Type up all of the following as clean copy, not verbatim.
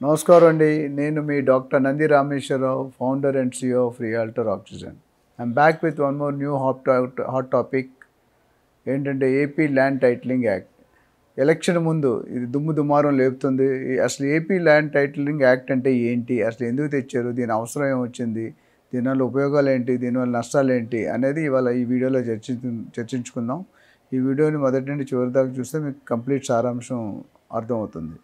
నమస్కారం అండి. నేను మీ doctor Nandi Rameswararao, founder and CEO of realtor oxygen. I'm back with one more new hot topic. ఏంటంటే AP land titling act. Election ముందు ఇది దుమారం లేపుతుంది. అసలు ఏపీ ల్యాండ్ టైటిలింగ్ యాక్ట్ అంటే ఏంటి, అసలు ఎందుకు తెచ్చారు, దీని అవసరం ఏమొచ్చింది, దీనివల్ల ఉపయోగాలు ఏంటి, దీనివల్ల నష్టాలు ఏంటి అనేది ఇవాళ ఈ వీడియోలో చర్చించుకుందాం. ఈ వీడియోని మొదటి నుండి చివరి దాకా చూస్తే మీకు కంప్లీట్ సారాంశం అర్థమవుతుంది.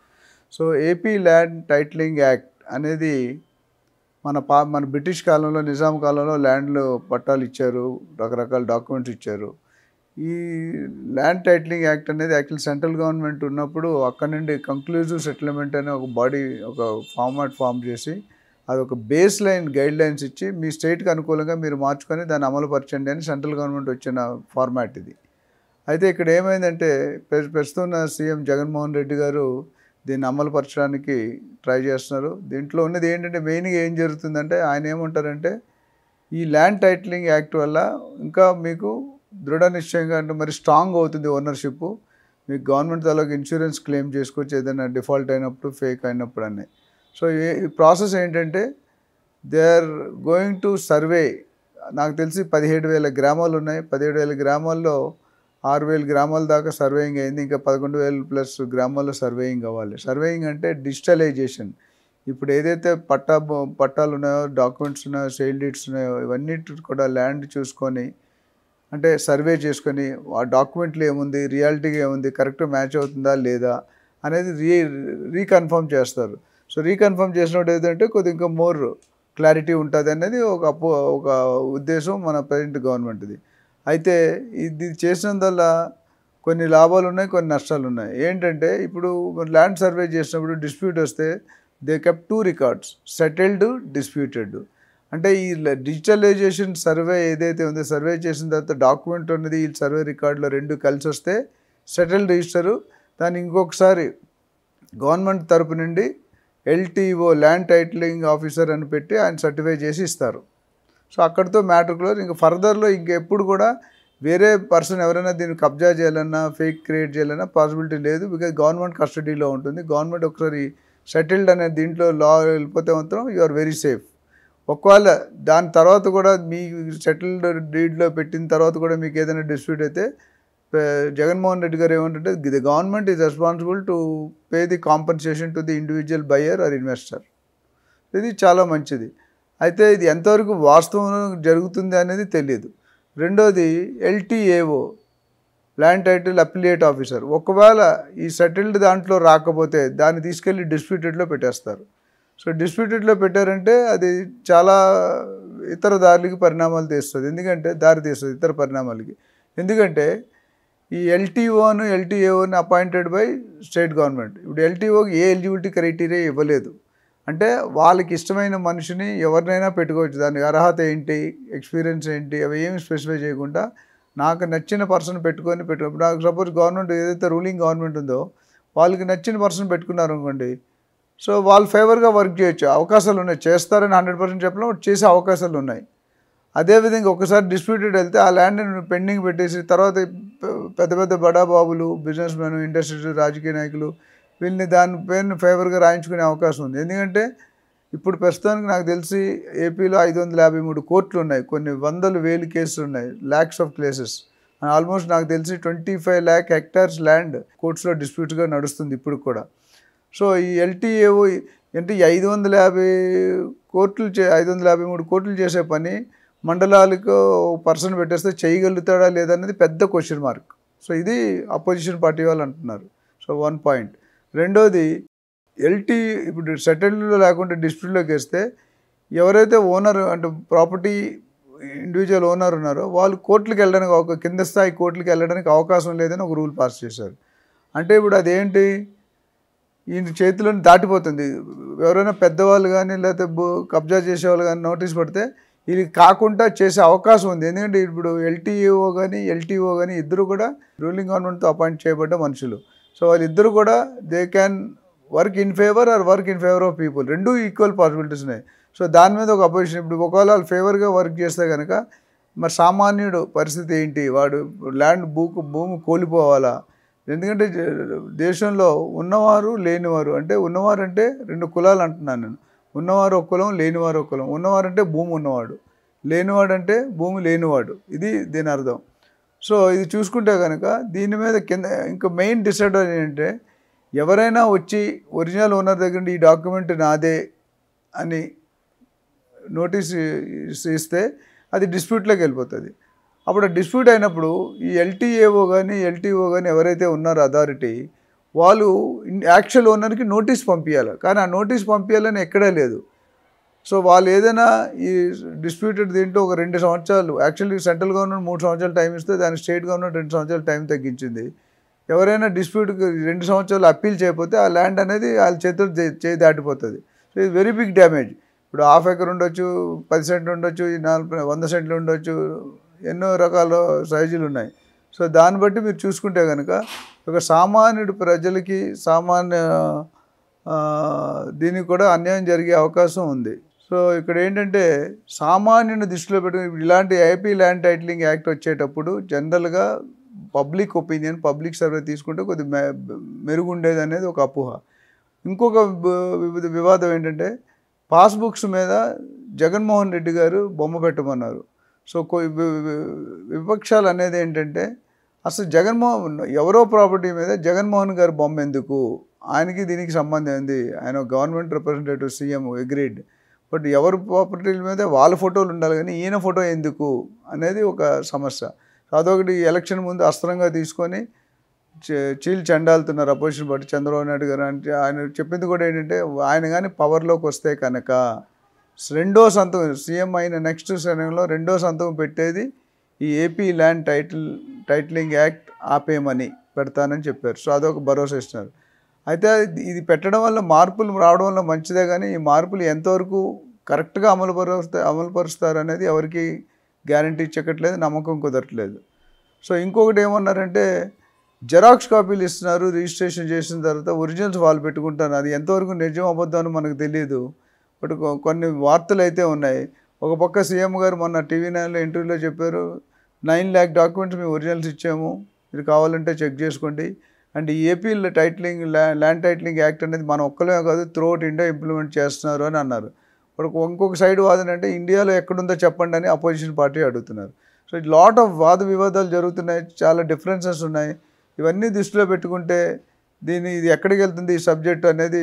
So AP land titling act అనేది మన బ్రిటిష్ కాలంలో, నిజాం కాలంలో ల్యాండ్లు పట్టాలు ఇచ్చారు, రకరకాల డాక్యుమెంట్స్ ఇచ్చారు. ఈ ల్యాండ్ టైటిలింగ్ యాక్ట్ అనేది యాక్చువల్ సెంట్రల్ గవర్నమెంట్ ఉన్నప్పుడు అక్కడ నుండి కంక్లూజివ్ సెటిల్మెంట్ అనే ఒక బాడీ, ఒక ఫామ్ చేసి అది ఒక బేస్ లైన్ గైడ్ లైన్స్ ఇచ్చి మీ స్టేట్కి అనుకూలంగా మీరు మార్చుకొని దాన్ని అమలు పరచండి అని సెంట్రల్ గవర్నమెంట్ వచ్చిన ఫార్మాట్ ఇది. అయితే ఇక్కడ ఏమైందంటే ప్రస్తుతం సీఎం జగన్మోహన్ రెడ్డి గారు దీన్ని అమలుపరచడానికి ట్రై చేస్తున్నారు. దీంట్లో ఉన్నది ఏంటంటే మెయిన్గా ఏం జరుగుతుందంటే ఆయన ఏమంటారంటే ఈ ల్యాండ్ టైటిలింగ్ యాక్ట్ వల్ల ఇంకా మీకు దృఢ నిశ్చయంగా అంటే మరి స్ట్రాంగ్ అవుతుంది ఓనర్షిప్. మీకు గవర్నమెంట్ తాలూకు ఇన్సూరెన్స్ క్లెయిమ్ చేసుకోవచ్చు ఏదైనా డిఫాల్ట్ అయినప్పుడు, ఫేక్ అయినప్పుడు అన్నీ. సో ఈ ప్రాసెస్ ఏంటంటే they are going to survey. నాకు తెలిసి 17,000 గ్రామాలు ఉన్నాయి. 17,000 గ్రామాల్లో 6,000 గ్రామాల దాకా సర్వేయింగ్ అయింది. ఇంకా 11,000+ గ్రామాల్లో సర్వేయింగ్ అవ్వాలి. సర్వేయింగ్ అంటే డిజిటలైజేషన్. ఇప్పుడు ఏదైతే పట్టాలు ఉన్నాయో, డాక్యుమెంట్స్ ఉన్నాయో, సేల్ డీడ్స్ ఉన్నాయో, ఇవన్నీ కూడా ల్యాండ్ చూసుకొని అంటే సర్వే చేసుకొని ఆ డాక్యుమెంట్లు ఏముంది, రియాలిటీగా ఏముంది, కరెక్ట్ మ్యాచ్ అవుతుందా లేదా అనేది రీకన్ఫర్మ్ చేస్తారు. సో రీకన్ఫర్మ్ చేసినప్పుడు ఏంటంటే కొద్దిగా ఇంకా మోర్ క్లారిటీ ఉంటుంది అనేది ఒక ఉద్దేశం మన ప్రజెంట్ గవర్నమెంట్ది. అయితే ఇది చేసినందువల్ల కొన్ని లాభాలు ఉన్నాయి, కొన్ని నష్టాలు ఉన్నాయి. ఏంటంటే ఇప్పుడు ల్యాండ్ సర్వే చేసినప్పుడు డిస్ప్యూట్ వస్తే they kept 2 records, settled, disputed. అంటే ఈ డిజిటలైజేషన్ సర్వే ఏదైతే ఉందో, సర్వే చేసిన తర్వాత డాక్యుమెంట్ ఉన్నది ఈ సర్వే రికార్డులో 2 కలిసి వస్తే సెటిల్డ్ రిజిస్టరు. దాన్ని ఇంకొకసారి గవర్నమెంట్ తరపు నుండి LTO, ల్యాండ్ టైటిలింగ్ ఆఫీసర్ అని పెట్టి ఆయన సర్టిఫై చేసి ఇస్తారు. సో అక్కడితో మ్యాటర్ క్లోజ్. ఇంకా ఫర్దర్లో ఇంకెప్పుడు కూడా వేరే పర్సన్ ఎవరైనా దీన్ని కబ్జా చేయాలన్నా, ఫేక్ క్రియేట్ చేయాలన్నా పాసిబిలిటీ లేదు. బికాజ్ గవర్నమెంట్ కస్టడీలో ఉంటుంది. గవర్నమెంట్ ఒకసారి సెటిల్డ్ అనే దీంట్లో లా వెళ్ళిపోతే మాత్రం యు ఆర్ వెరీ సేఫ్. ఒకవేళ దాని తర్వాత కూడా మీ సెటిల్డ్ డీడ్లో పెట్టిన తర్వాత కూడా మీకు ఏదైనా డిస్ప్యూట్ అయితే జగన్మోహన్ రెడ్డి గారు ఏమంటే the government is responsible to pay the compensation to the individual buyer or investor. ఇది చాలా మంచిది. అయితే ఇది ఎంతవరకు వాస్తవం జరుగుతుంది అనేది తెలియదు. రెండోది LTAO, land title appellate officer. ఒకవేళ ఈ సెటిల్డ్ దాంట్లో రాకపోతే దాన్ని తీసుకెళ్ళి డిస్ప్యూటెడ్లో పెట్టేస్తారు. సో డిస్ప్యూటెడ్లో పెట్టారంటే అది చాలా ఇతర పరిణామాలు తీస్తుంది. దారి తీస్తుంది ఇతర పరిణామాలకి. ఎందుకంటే ఈ LTAOని అపాయింటెడ్ బై స్టేట్ గవర్నమెంట్. ఇప్పుడు LTOకి ఏ ఎలిజిబిలిటీ క్రైటీరియా ఇవ్వలేదు. అంటే వాళ్ళకి ఇష్టమైన మనిషిని ఎవరినైనా పెట్టుకోవచ్చు. దానికి అర్హత ఏంటి, ఎక్స్పీరియన్స్ ఏంటి, అవి ఏమి స్పెసిఫై చేయకుండా నాకు నచ్చిన పర్సన్ పెట్టుకున్నప్పుడు, నాకు సపోజ్ గవర్నమెంట్ ఏదైతే రూలింగ్ గవర్నమెంట్ ఉందో వాళ్ళకి నచ్చిన పర్సన్ పెట్టుకున్నారు అనుకోండి, సో వాళ్ళు ఫేవర్గా వర్క్ చేయొచ్చు. అవకాశాలు ఉన్నాయి. చేస్తారని 100% చెప్పలేం, చేసే అవకాశాలు ఉన్నాయి. అదేవిధంగా ఒకసారి డిస్ప్యూటెడ్ వెళ్తే ఆ ల్యాండ్ని పెండింగ్ పెట్టేసి తర్వాత పెద్ద పెద్ద బడాబాబులు, బిజినెస్ మెన్, ఇండస్ట్రీస్, రాజకీయ నాయకులు వీళ్ళని దాని పేరుని ఫేవర్గా రాయించుకునే అవకాశం ఉంది. ఎందుకంటే ఇప్పుడు ప్రస్తుతానికి నాకు తెలిసి ఏపీలో 553 కోర్టులు ఉన్నాయి. కొన్ని వందలు వేలు కేసులు ఉన్నాయి, ల్యాక్స్ ఆఫ్ కేసెస్. ఆల్మోస్ట్ నాకు తెలిసి 25 lakh hectares ల్యాండ్ కోర్ట్స్లో డిస్ప్యూట్గా నడుస్తుంది ఇప్పుడు కూడా. సో ఈ LTAO అంటే ఈ 553 కోర్టులు చేసే పని మండలాలకు పర్సన్ పెట్టేస్తే చేయగలుగుతాడా లేదనేది పెద్ద క్వశ్చన్ మార్క్. సో ఇది అపోజిషన్ పార్టీ వాళ్ళు అంటున్నారు. So 1 point. రెండోది ఇప్పుడు సెటిల్డ్లో లేకుండా డిస్ప్యూట్లోకి వేస్తే ఎవరైతే ఓనర్ అంటే ప్రాపర్టీ ఇండివిజువల్ ఓనర్ ఉన్నారో వాళ్ళు కోర్టులకు వెళ్ళడానికి, ఒక కింద స్థాయి కోర్టులకు వెళ్ళడానికి అవకాశం లేదని ఒక రూల్ పాస్ చేశారు. అంటే ఇప్పుడు అదేంటి, ఈయన చేతిలోని దాటిపోతుంది. ఎవరైనా పెద్దవాళ్ళు కానీ లేకపోతే కబ్జా చేసేవాళ్ళు కానీ నోటీస్ పడితే ఇది కాకుండా చేసే అవకాశం ఉంది. ఎందుకంటే ఇప్పుడు LTO కానీ ఇద్దరు కూడా రూలింగ్ గవర్నమెంట్తో అపాయింట్ చేయబడ్డ మనుషులు. సో వాళ్ళిద్దరు కూడా they can work in favour or work in favour of people. రెండు ఈక్వల్ పాసిబిలిటీస్ ఉన్నాయి. సో దాని మీద ఒక అపోజిషన్. ఇప్పుడు ఒకవేళ వాళ్ళు ఫేవర్గా వర్క్ చేస్తే కనుక మరి సామాన్యుడు పరిస్థితి ఏంటి, వాడు ల్యాండ్ భూమి కోల్పోవాలా, ఎందుకంటే దేశంలో ఉన్నవారు లేనివారు, అంటే ఉన్నవారు అంటే 2 కులాలు అంటున్నాను నేను. ఉన్నవారు ఒక కులం, లేనివారు ఒక కులం. ఉన్నవారు అంటే భూమి ఉన్నవాడు, లేనివాడు అంటే భూమి లేనివాడు. ఇది దీని అర్థం. సో ఇది చూసుకుంటే కనుక దీని మీద కింద ఇంకా మెయిన్ డిసడ్వాంటేజ్ ఏంటంటే, ఎవరైనా వచ్చి ఒరిజినల్ ఓనర్ దగ్గర నుండి ఈ డాక్యుమెంట్ నాదే అని నోటీస్ ఇస్తే అది డిస్ప్యూట్లోకి వెళ్ళిపోతుంది. అప్పుడు డిస్ప్యూట్ అయినప్పుడు ఈ ఎల్టీఏఓ కానీ ఎల్టీఓ కానీ ఎవరైతే ఉన్నారో అథారిటీ, వాళ్ళు యాక్చువల్ ఓనర్కి నోటీస్ పంపించాలి. కానీ ఆ నోటీస్ పంపించాలని ఎక్కడా లేదు. సో వాళ్ళు ఏదైనా ఈ డిస్ప్యూటెడ్ దీంట్లో ఒక 2 సంవత్సరాలు, యాక్చువల్లీ సెంట్రల్ గవర్నమెంట్ 3 సంవత్సరాలు టైం ఇస్తే దానికి స్టేట్ గవర్నమెంట్ 2 సంవత్సరాలు టైం తగ్గించింది. ఎవరైనా డిస్ప్యూట్కి 2 సంవత్సరాలు అప్పీల్ చేయకపోతే ఆ ల్యాండ్ అనేది వాళ్ళ చేతులు చేయి దాటిపోతుంది. సో ఇది వెరీ బిగ్ డ్యామేజ్. ఇప్పుడు ½ ఎకర్ ఉండొచ్చు, 10 సెంట్లు ఉండొచ్చు, 100 సెంట్లు ఉండొచ్చు, ఎన్నో రకాల సైజులు ఉన్నాయి. సో దాన్ని బట్టి మీరు చూసుకుంటే కనుక ఒక సామాన్యుడు ప్రజలకి సామాన్య దీనికి కూడా అన్యాయం జరిగే అవకాశం ఉంది. సో ఇక్కడ ఏంటంటే సామాన్యుని దృష్టిలో పెట్టుకుని ఇలాంటి ఏపీ ల్యాండ్ టైటిలింగ్ యాక్ట్ వచ్చేటప్పుడు జనరల్గా పబ్లిక్ ఒపీనియన్, పబ్లిక్ సర్వే తీసుకుంటే కొద్ది మెరుగుండేది అనేది ఒక అపోహ. ఇంకొక వివాదం ఏంటంటే పాస్బుక్స్ మీద జగన్మోహన్ రెడ్డి గారు బొమ్మ పెట్టమన్నారు. సో విపక్షాలు అనేది ఏంటంటే అసలు జగన్మోహన్ ఎవరో ప్రాపర్టీ మీద జగన్మోహన్ గారు బొమ్మ ఎందుకు, ఆయనకి దీనికి సంబంధం ఏంది, ఆయన government representative CM agreed, but ఎవరి ప్రాపర్టీల మీద వాళ్ళ ఫోటోలు ఉండాలి కానీ ఈయన ఫోటో ఎందుకు అనేది ఒక సమస్య. అదొకటి ఎలక్షన్ ముందు అస్త్రంగా తీసుకొని చీల్ చెండాలుతున్నారు అపోజిషన్ పార్టీ చంద్రబాబు నాయుడు గారు. అంటే ఆయన చెప్పింది కూడా ఏంటంటే ఆయన కానీ పవర్లోకి వస్తే కనుక రెండో సంతకం సీఎం అయిన నెక్స్ట్ సమయంలో రెండో సంతకం పెట్టేది ఈ ఏపీ ల్యాండ్ టైటిలింగ్ యాక్ట్ ఆపేయమని పెడతానని చెప్పారు. సో అదొక భరోసా ఇస్తున్నారు. అయితే ఇది పెట్టడం వల్ల మార్పులు రావడం వల్ల మంచిదే, కానీ ఈ మార్పులు ఎంతవరకు కరెక్ట్గా అమలుపరుస్తారు అనేది ఎవరికి గ్యారంటీ ఇచ్చట్లేదు, నమ్మకం కుదరట్లేదు. సో ఇంకొకటి ఏమన్నారంటే జెరాక్స్ కాపీలు ఇస్తున్నారు, రిజిస్ట్రేషన్ చేసిన తర్వాత ఒరిజినల్స్ వాళ్ళు పెట్టుకుంటారు. అది ఎంతవరకు నిజం అబద్ధం అని మనకు తెలియదు. బట్ కొన్ని వార్తలు అయితే ఉన్నాయి. ఒక పక్క సీఎం గారు మొన్న టీవీ9లో ఇంటర్వ్యూలో చెప్పారు, 9 lakh డాక్యుమెంట్స్ మేము ఒరిజినల్స్ ఇచ్చాము, ఇది కావాలంటే చెక్ చేసుకోండి. అండ్ ఈ ఏపీ ల్యాండ్ టైటిలింగ్ యాక్ట్ అనేది మన ఒక్కలే కాదు త్రూఅవుట్ ఇండియా ఇంప్లిమెంట్ చేస్తున్నారు అని అన్నారు. ఇప్పుడు ఇంకొక సైడ్ వాదన అంటే ఇండియాలో ఎక్కడుందో చెప్పండి అని అపోజిషన్ పార్టీ అడుగుతున్నారు. సో లాట్ ఆఫ్ వాద వివాదాలు జరుగుతున్నాయి, చాలా డిఫరెన్సెస్ ఉన్నాయి. ఇవన్నీ దృష్టిలో పెట్టుకుంటే ఇది ఎక్కడికి వెళ్తుంది ఈ సబ్జెక్ట్ అనేది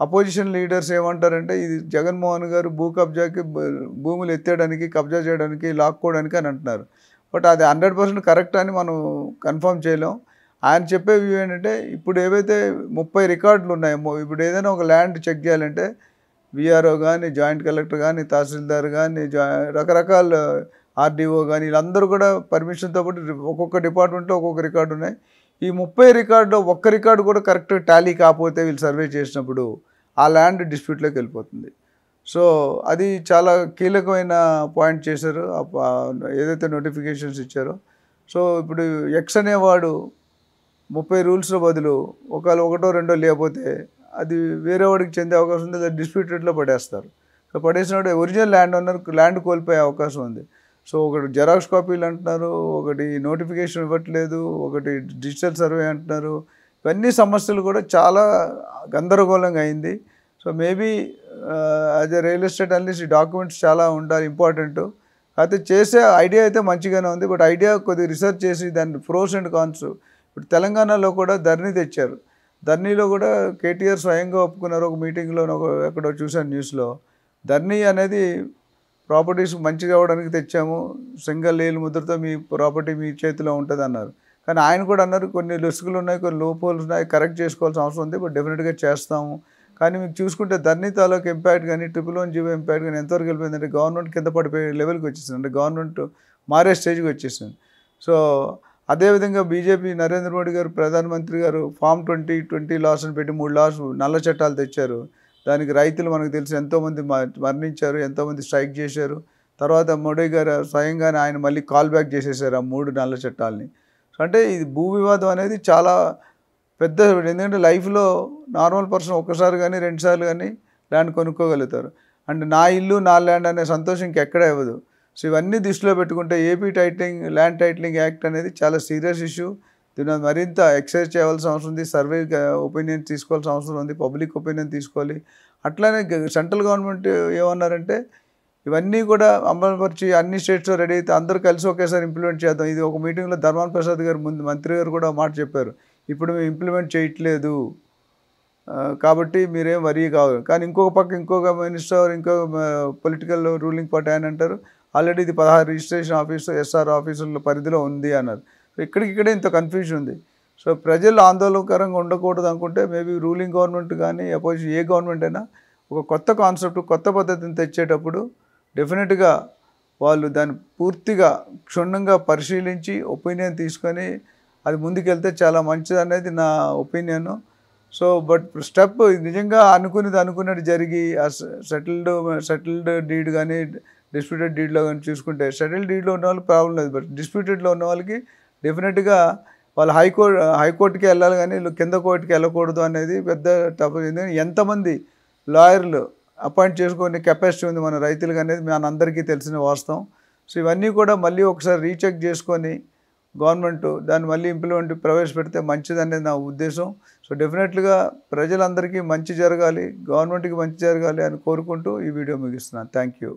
అపోజిషన్ లీడర్స్ ఏమంటారంటే ఇది జగన్మోహన్ గారు భూ కబ్జాకి, భూములు ఎత్తేయడానికి, కబ్జా చేయడానికి, లాక్కోవడానికి అని అంటున్నారు. బట్ అది 100% కరెక్ట్ అని మనం కన్ఫర్మ్ చేయలేం. ఆయన చెప్పే వ్యూ ఏంటంటే ఇప్పుడు ఏవైతే 30 రికార్డులు ఉన్నాయో, ఇప్పుడు ఏదైనా ఒక ల్యాండ్ చెక్ చేయాలంటే విఆర్ఓ కానీ, జాయింట్ కలెక్టర్ కానీ, తహసీల్దార్ కానీ, రకరకాల ఆర్డీఓ కానీ వీళ్ళందరూ కూడా పర్మిషన్తో పాటు ఒక్కొక్క డిపార్ట్మెంట్లో ఒక్కొక్క రికార్డు ఉన్నాయి. ఈ 30 రికార్డులో ఒక్క రికార్డు కూడా కరెక్ట్గా టాలీ కాకపోతే వీళ్ళు సర్వే చేసినప్పుడు ఆ ల్యాండ్ డిస్ప్యూట్లోకి వెళ్ళిపోతుంది. సో అది చాలా కీలకమైన పాయింట్ చేశారు ఏదైతే నోటిఫికేషన్స్ ఇచ్చారో. సో ఇప్పుడు ఎక్స్ అనేవాడు 30 రూల్స్లో బదులు ఒకవేళ 1, 2 లేకపోతే అది వేరే వాడికి చెందే అవకాశం ఉంది, అది డిస్ప్యూటెడ్లో పడేస్తారు. సో పడేసినప్పుడు ఒరిజినల్ ల్యాండ్ ఓనర్ ల్యాండ్ కోల్పోయే అవకాశం ఉంది. సో ఒకటి జెరాక్స్ కాపీలు అంటున్నారు, ఒకటి నోటిఫికేషన్ ఇవ్వట్లేదు, ఒకటి డిజిటల్ సర్వే అంటున్నారు. ఇవన్నీ సమస్యలు కూడా చాలా గందరగోళంగా అయింది. So maybe as a real estate analyst ఈ డాక్యుమెంట్స్ చాలా ఉండాలి, ఇంపార్టెంట్. అయితే చేసే ఐడియా అయితే మంచిగానే ఉంది, బట్ ఐడియా కొద్దిగా రీసెర్చ్ చేసి దాని ప్రోస్ అండ్ కాన్స్. ఇప్పుడు తెలంగాణలో కూడా ధర్నీ తెచ్చారు. ధర్నీలో కూడా కేటీఆర్ స్వయంగా ఒప్పుకున్నారు. ఒక మీటింగ్లో ఎక్కడో చూశాను న్యూస్లో. ధర్నీ అనేది ప్రాపర్టీస్ మంచిగా అవ్వడానికి తెచ్చాము, సింగల్ ఏలు ముద్రతో మీ ప్రాపర్టీ మీ చేతిలో ఉంటుంది అన్నారు. కానీ ఆయన కూడా అన్నారు కొన్ని లొసుగులు ఉన్నాయి, కొన్ని లోప్ హోల్స్ ఉన్నాయి, కరెక్ట్ చేసుకోవాల్సిన అవసరం ఉంది, బట్ డెఫినెట్గా చేస్తాము. కానీ మీకు చూసుకుంటే ధర్నీ తాలూకు ఇంపాక్ట్ కానీ 111 జీవో ఇంపాక్ట్ కానీ ఎంతవరకు వెళ్ళిపోయిందంటే గవర్నమెంట్ కింద పడిపోయే లెవెల్కి వచ్చేసింది, అంటే గవర్నమెంట్ మారే స్టేజ్కి వచ్చేసింది. సో అదేవిధంగా బీజేపీ నరేంద్ర మోడీ గారు ప్రధానమంత్రి గారు ఫామ్ 2020 లాస్ అని పెట్టి 3 లాస్ నల్ల చట్టాలు తెచ్చారు. దానికి రైతులు మనకు తెలిసి ఎంతోమంది మరణించారు, ఎంతోమంది స్ట్రైక్ చేశారు. తర్వాత మోడీ గారు స్వయంగానే ఆయన మళ్ళీ కాల్ బ్యాక్ చేసేసారు ఆ 3 నల్ల చట్టాలని. అంటే ఇది భూ వివాదం అనేది చాలా పెద్ద, ఎందుకంటే లైఫ్లో నార్మల్ పర్సన్ ఒక్కసారి కానీ 2 సార్లు కానీ ల్యాండ్ కొనుక్కోగలుగుతారు. అండ్ నా ఇల్లు నా ల్యాండ్ అనే సంతోషం ఇంకెక్కడ ఇవ్వదు. సో ఇవన్నీ దృష్టిలో పెట్టుకుంటే ఏపీ ల్యాండ్ టైటిలింగ్ యాక్ట్ అనేది చాలా సీరియస్ ఇష్యూ. దీని మీద మరింత ఎక్సర్సైజ్ చేయాల్సిన అవసరం ఉంది. సర్వే ఒపీనియన్ తీసుకోవాల్సిన అవసరం ఉంది. పబ్లిక్ ఒపీనియన్ తీసుకోవాలి. అట్లానే సెంట్రల్ గవర్నమెంట్ ఏమన్నారంటే ఇవన్నీ కూడా అమలుపరిచి అన్ని స్టేట్స్లో రెడీ అయితే అందరూ కలిసి ఒకేసారి ఇంప్లిమెంట్ చేద్దాం. ఇది ఒక మీటింగ్లో ధర్మాన ప్రసాద్ గారు ముందు మంత్రి గారు కూడా మాట చెప్పారు. ఇప్పుడు మేము ఇంప్లిమెంట్ చేయట్లేదు కాబట్టి మీరేం వరీ కావు. కానీ ఇంకొక పక్క ఇంకొక మినిస్టర్ ఇంకొక పొలిటికల్ రూలింగ్ పార్టీ ఆయన అంటారు ఆల్రెడీ ఇది 16 రిజిస్ట్రేషన్ ఆఫీసు ఎస్ఆర్ ఆఫీసుల పరిధిలో ఉంది అన్నారు. ఇక్కడికిక్కడే ఇంత కన్ఫ్యూజన్ ఉంది. సో ప్రజలు ఆందోళనకరంగా ఉండకూడదు అనుకుంటే మేబీ రూలింగ్ గవర్నమెంట్ కానీ అపోజిషన్ ఏ గవర్నమెంట్ అయినా ఒక కొత్త కాన్సెప్ట్ కొత్త పద్ధతిని తెచ్చేటప్పుడు డెఫినెట్గా వాళ్ళు దాన్ని పూర్తిగా క్షుణ్ణంగా పరిశీలించి ఒపీనియన్ తీసుకొని అది ముందుకెళ్తే చాలా మంచిది అనేది నా ఒపీనియన్. సో బట్ స్టెప్ నిజంగా అనుకున్నట్టు జరిగి ఆ సెటిల్డ్ డీడ్ కానీ డిస్ప్యూటెడ్ డీడ్లో కానీ చూసుకుంటే సెటిల్డ్ డీడ్లో ఉన్న వాళ్ళకి ప్రాబ్లం లేదు. బట్ డిస్ప్యూటెడ్లో ఉన్న వాళ్ళకి డెఫినెట్గా వాళ్ళు హైకోర్టుకి వెళ్ళాలి కానీ కింద కోర్టుకి వెళ్ళకూడదు అనేది పెద్ద తప్పు. ఎందుకంటే ఎంతమంది లాయర్లు అపాయింట్ చేసుకునే కెపాసిటీ ఉంది మన రైతులకు అనేది మనందరికీ తెలిసిన వాస్తవం. సో ఇవన్నీ కూడా మళ్ళీ ఒకసారి రీచెక్ చేసుకొని గవర్నమెంట్ దాన్ని మళ్ళీ ఇంప్లిమెంట్ ప్రవేశపెడితే మంచిదనేది నా ఉద్దేశం. సో డెఫినెట్గా ప్రజలందరికీ మంచి జరగాలి, గవర్నమెంట్కి మంచి జరగాలి అని కోరుకుంటూ ఈ వీడియో ముగిస్తున్నాను. Thank you.